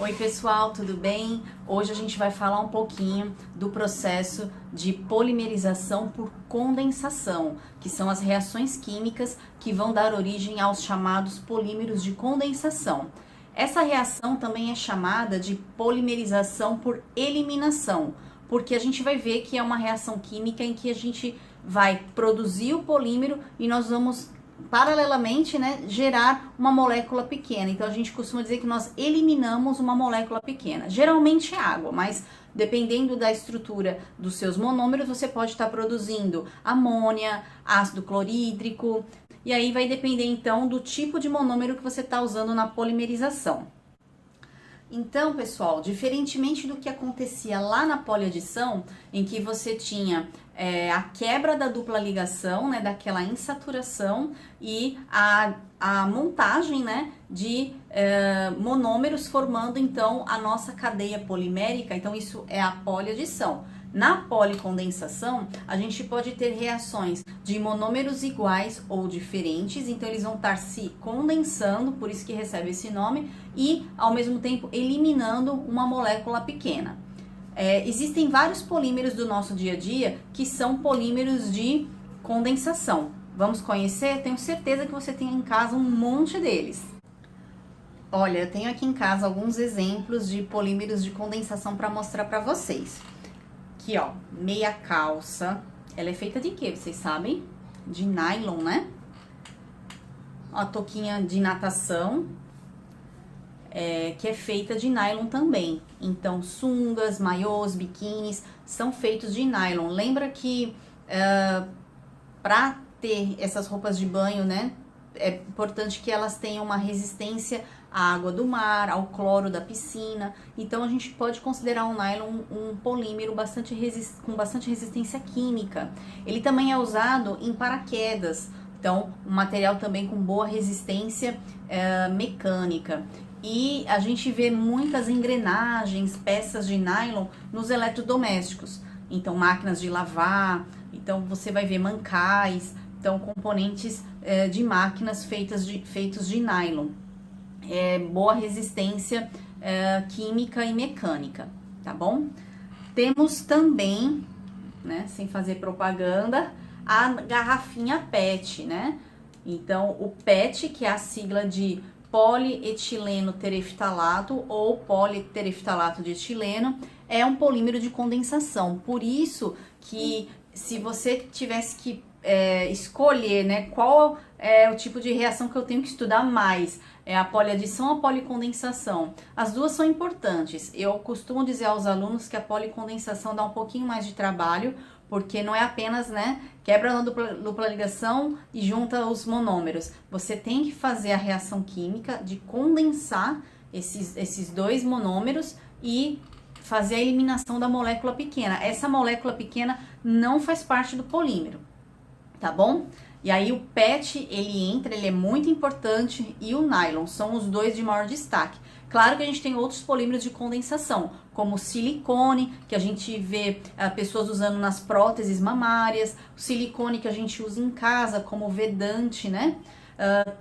Oi pessoal, tudo bem? Hoje a gente vai falar um pouquinho do processo de polimerização por condensação, que são as reações químicas que vão dar origem aos chamados polímeros de condensação. Essa reação também é chamada de polimerização por eliminação, porque a gente vai ver que é uma reação química em que a gente vai produzir o polímero e nós vamos paralelamente, né, gerar uma molécula pequena. Então a gente costuma dizer que nós eliminamos uma molécula pequena. Geralmente é água, mas dependendo da estrutura dos seus monômeros, você pode estar produzindo amônia, ácido clorídrico, e aí vai depender então do tipo de monômero que você está usando na polimerização. Então, pessoal, diferentemente do que acontecia lá na poliadição, em que você tinha a quebra da dupla ligação, né, daquela insaturação e a montagem, né, de monômeros formando então a nossa cadeia polimérica, então isso é a poliadição. Na policondensação, a gente pode ter reações de monômeros iguais ou diferentes, então eles vão estar se condensando, por isso que recebe esse nome, e ao mesmo tempo eliminando uma molécula pequena. Existem vários polímeros do nosso dia a dia que são polímeros de condensação. Vamos conhecer? Tenho certeza que você tem em casa um monte deles. Olha, eu tenho aqui em casa alguns exemplos de polímeros de condensação para mostrar para vocês. Aqui, ó, meia calça. Ela é feita de quê? Vocês sabem? De nylon, né? Ó, a touquinha de natação, que é feita de nylon também. Então, sungas, maiôs, biquínis são feitos de nylon. Lembra que para ter essas roupas de banho, né? É importante que elas tenham uma resistência à água do mar, ao cloro da piscina. Então a gente pode considerar o nylon um polímero com bastante resistência química. Ele também é usado em paraquedas, então um material também com boa resistência mecânica. E a gente vê muitas engrenagens, peças de nylon nos eletrodomésticos. Então máquinas de lavar, então você vai ver mancais, então componentes de máquinas feitos de nylon. Boa resistência química e mecânica, tá bom? Temos também, né, sem fazer propaganda, a garrafinha PET, né? Então, o PET, que é a sigla de polietileno tereftalato ou politereftalato de etileno, é um polímero de condensação. Por isso que se você tivesse que escolher, né, qual é o tipo de reação que eu tenho que estudar mais, é a poliadição ou a policondensação? As duas são importantes. Eu costumo dizer aos alunos que a policondensação dá um pouquinho mais de trabalho, porque não é apenas, né, quebra na dupla ligação e junta os monômeros. Você tem que fazer a reação química de condensar esses dois monômeros e fazer a eliminação da molécula pequena. Essa molécula pequena não faz parte do polímero, tá bom? E aí o PET, ele é muito importante, e o nylon são os dois de maior destaque. Claro que a gente tem outros polímeros de condensação, como o silicone, que a gente vê pessoas usando nas próteses mamárias, o silicone que a gente usa em casa, como o vedante, né?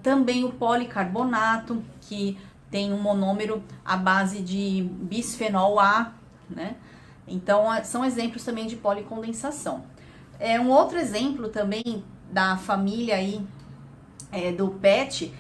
Também o policarbonato, que tem um monômero à base de bisfenol A, né? Então, são exemplos também de policondensação. Um outro exemplo também da família aí do PET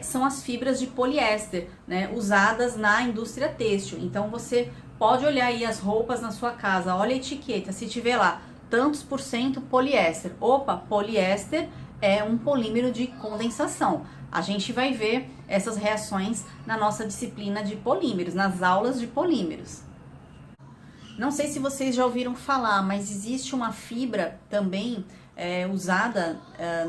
são as fibras de poliéster, né, usadas na indústria têxtil. Então você pode olhar aí as roupas na sua casa, olha a etiqueta, se tiver lá tantos por cento poliéster, opa, poliéster é um polímero de condensação. A gente vai ver essas reações na nossa disciplina de polímeros, nas aulas de polímeros. Não sei se vocês já ouviram falar, mas existe uma fibra também usada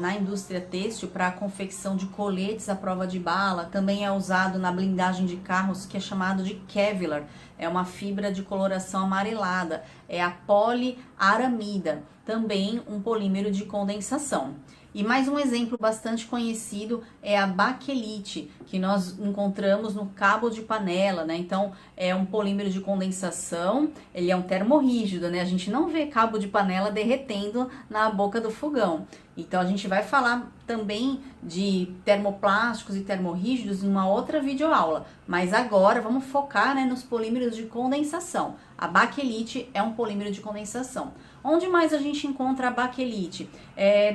na indústria têxtil para a confecção de coletes à prova de bala. Também é usado na blindagem de carros, que é chamado de Kevlar. É uma fibra de coloração amarelada. É a poliaramida, também um polímero de condensação. E mais um exemplo bastante conhecido é a baquelite, que nós encontramos no cabo de panela, né? Então, é um polímero de condensação, ele é um termorrígido, né? A gente não vê cabo de panela derretendo na boca do fogão. Então, a gente vai falar também de termoplásticos e termorrígidos em uma outra videoaula. Mas agora, vamos focar, né, nos polímeros de condensação. A baquelite é um polímero de condensação. Onde mais a gente encontra a baquelite?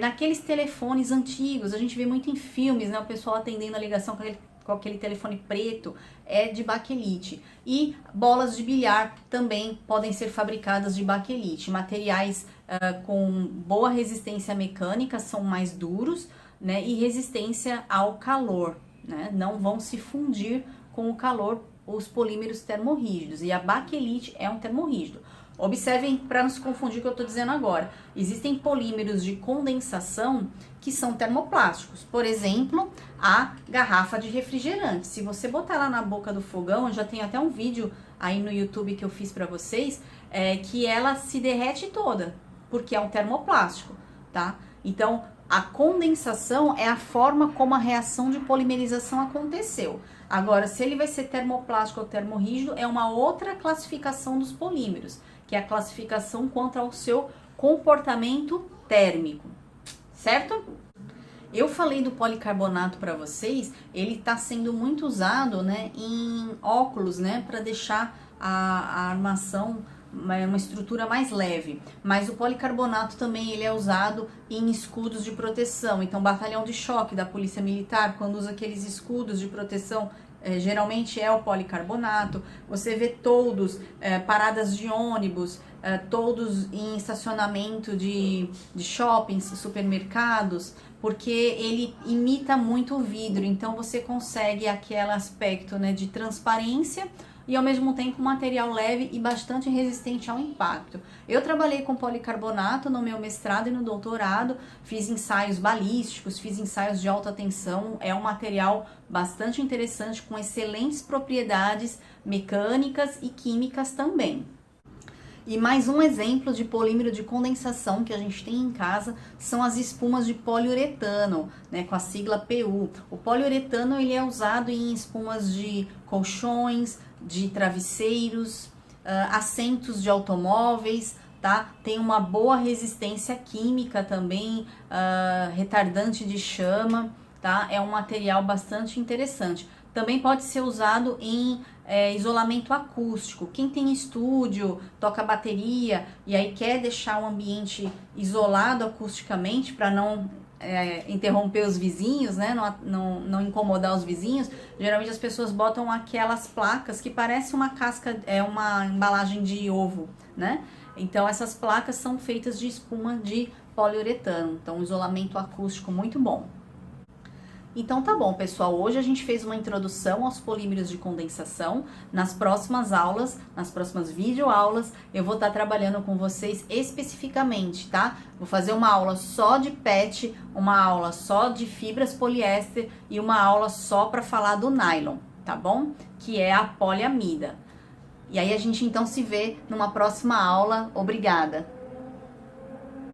Naqueles telefones antigos, a gente vê muito em filmes, né? O pessoal atendendo a ligação com aquele telefone preto, é de baquelite. E bolas de bilhar também podem ser fabricadas de baquelite. Materiais com boa resistência mecânica, são mais duros, né? E resistência ao calor, né? Não vão se fundir com o calor os polímeros termorrígidos. E a baquelite é um termorrígido. Observem para não se confundir o que eu estou dizendo agora. Existem polímeros de condensação que são termoplásticos. Por exemplo, a garrafa de refrigerante. Se você botar lá na boca do fogão, já tem até um vídeo aí no YouTube que eu fiz para vocês, que ela se derrete toda, porque é um termoplástico, tá? Então, a condensação é a forma como a reação de polimerização aconteceu. Agora, se ele vai ser termoplástico ou termorrígido, é uma outra classificação dos polímeros, que é a classificação quanto ao seu comportamento térmico, certo? Eu falei do policarbonato para vocês, ele está sendo muito usado, né, em óculos, né, para deixar a armação uma estrutura mais leve, mas o policarbonato também ele é usado em escudos de proteção. Então, batalhão de choque da Polícia Militar, quando usa aqueles escudos de proteção, geralmente é o policarbonato. Você vê toldos, paradas de ônibus, toldos em estacionamento de shoppings, supermercados, porque ele imita muito o vidro, então você consegue aquele aspecto, né, de transparência e ao mesmo tempo um material leve e bastante resistente ao impacto. Eu trabalhei com policarbonato no meu mestrado e no doutorado, fiz ensaios balísticos, fiz ensaios de alta tensão, é um material bastante interessante com excelentes propriedades mecânicas e químicas também. E mais um exemplo de polímero de condensação que a gente tem em casa são as espumas de poliuretano, né, com a sigla PU. O poliuretano ele é usado em espumas de colchões, de travesseiros, assentos de automóveis, tá? Tem uma boa resistência química também, retardante de chama, tá? É um material bastante interessante. Também pode ser usado em isolamento acústico. Quem tem estúdio, toca bateria e aí quer deixar o ambiente isolado acusticamente para não interromper os vizinhos, né? Não incomodar os vizinhos, geralmente as pessoas botam aquelas placas que parecem uma casca, uma embalagem de ovo, né? Então essas placas são feitas de espuma de poliuretano, então um isolamento acústico muito bom. Então tá bom, pessoal, hoje a gente fez uma introdução aos polímeros de condensação. Nas próximas aulas, nas próximas videoaulas, eu vou estar trabalhando com vocês especificamente, tá? Vou fazer uma aula só de PET, uma aula só de fibras poliéster e uma aula só para falar do nylon, tá bom? Que é a poliamida. E aí a gente então se vê numa próxima aula. Obrigada!